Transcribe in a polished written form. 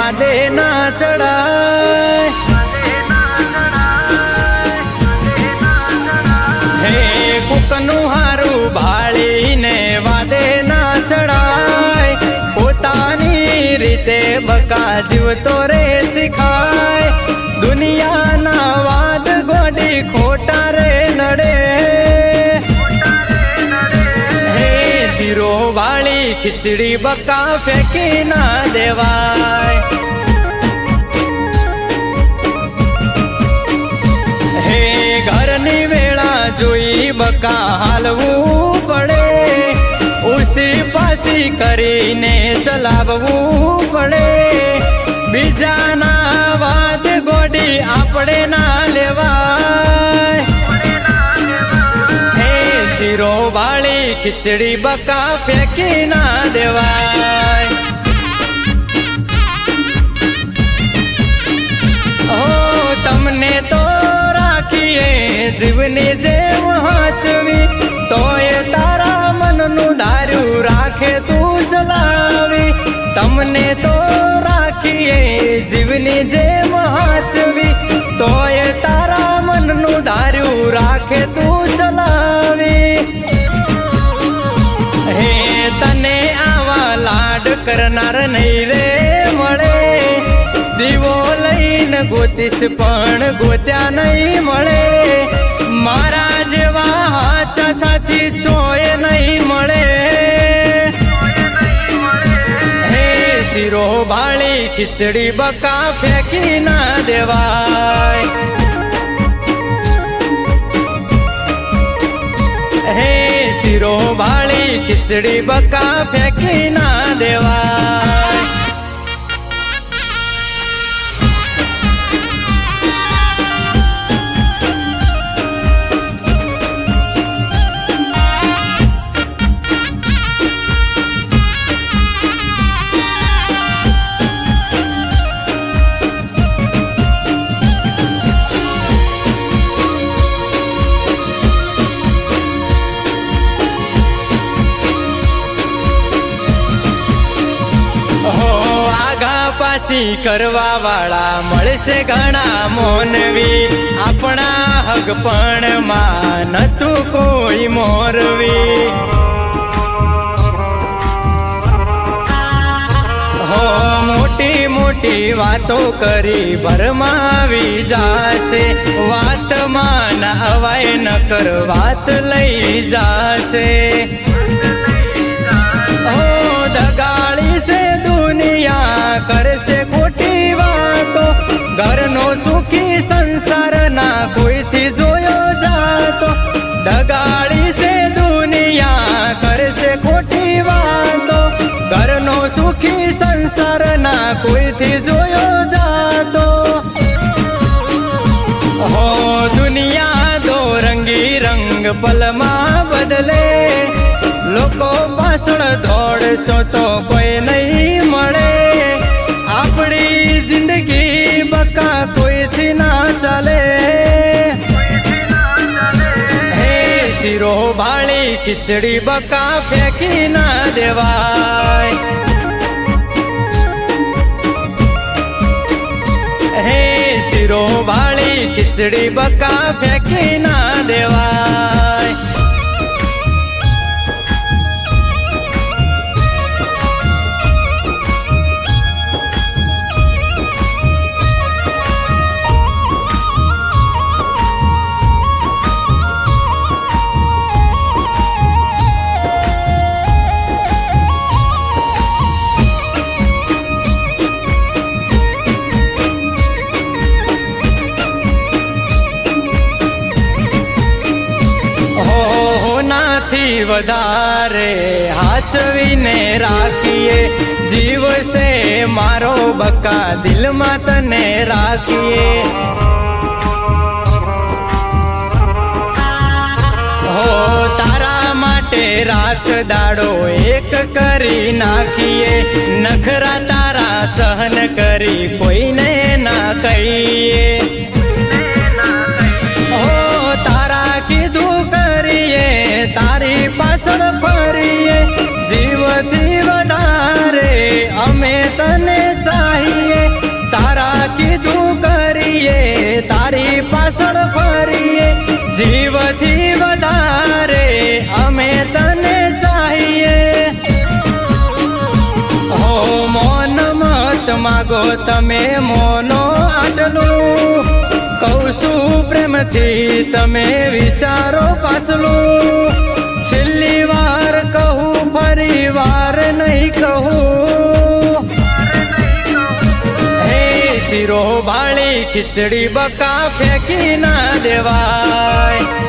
વાદે ના ચડાય, હે કુકનું હારું ભાળીને વાદે ના ચડાય, પોતાની રીતે બકા જીવતો રે શીખાય, દુનિયાના વાદ ગોડી ખોટા રે નડે, હે શીરો વાળી ખીચડી બકા ફેંકી ના દેવાય, હે ઘરની વેળા જોઈ બકા હાલવું પડે, ઉસી પાસી કરીને ચલાવવું પડે, બીજાના વાદ ગોડી આપણે ના લેવાય, હે શીરો વાળી ખીચડી બકા ફેંકી ના દેવાય, ઓ તમને તો રાખીએ જીવની જેમ હાચવી, તોય તારા મનનું ધાર્યું રાખે તું ચલાવી, તમને તો રાખીએ જીવની જેમ હાચવી, તોય તારા મનનું ધાર્યું રાખે તું ચલાવી, હે તને આવા લાડ કરનાર નહીં રે મળે, દીવો લઈને ગોતીશ પણ ગોત્યા નહીં મળે, મારા જેવા હાચા સાચી ચોય નહીં મળે, હે શીરો ભાળી ખીચડી બકા ફેંકી ના દેવાય, હે શીરો ભાળી ખીચડી બકા ફેંકી ના દેવાય, પાસી કરવા વાળા મળશે ઘણા મોનવી, આપણા હગ પણ માં નતું કોઈ મોરવી, હો મોટી મોટી વાતો કરી ભરમાવી જાશે, વાતમાં ના અવાય ન કર વાત લઈ જાશે, હો દગાળી છે દુનિયા કરશે ખોટી વાતો, ઘરનો સુખી સંસાર ના કોઈથી જોયો જાતો, દગાળી છે દુનિયા કરશે ખોટી વાતો, ઘરનો સુખી સંસાર ના કોઈથી જોયો જાતો, હો દુનિયા દો રંગી રંગ પલમાં બદલે, લોકો પાછળ દોડશો તો કોઈ નહીં મળે, આપણી જિંદગી બકા કોઈથી ના ચાલે, હે શીરો ભાળી ખીચડી બકા ફેંકી ના દેવાય, હે શીરો ભાળી ખીચડી બકા ફેંકી ના દેવાય, વધારે હાચવીને રાખીએ, જીવ છે મારો બકા દિલમાં તને રાખીએ, હો તારા માટે રાત દાડો એક કરી નાખીએ, નખરા તારા સહન કરી કોઈને ના કહીએ, હો તારા કીધું કરીએ તારી પાછળ ફરીએ, જીવથી વધારે અમે તને ચાહીએ, માગો તમે મોનો આટલું કહું છું પ્રેમથી તમે વિચારો પાછલું છેલ્લી વાર કહું ફરી વાર નહીં કહું હે શીરો બાળી ખીચડી બકા ફેંકી ના દેવાય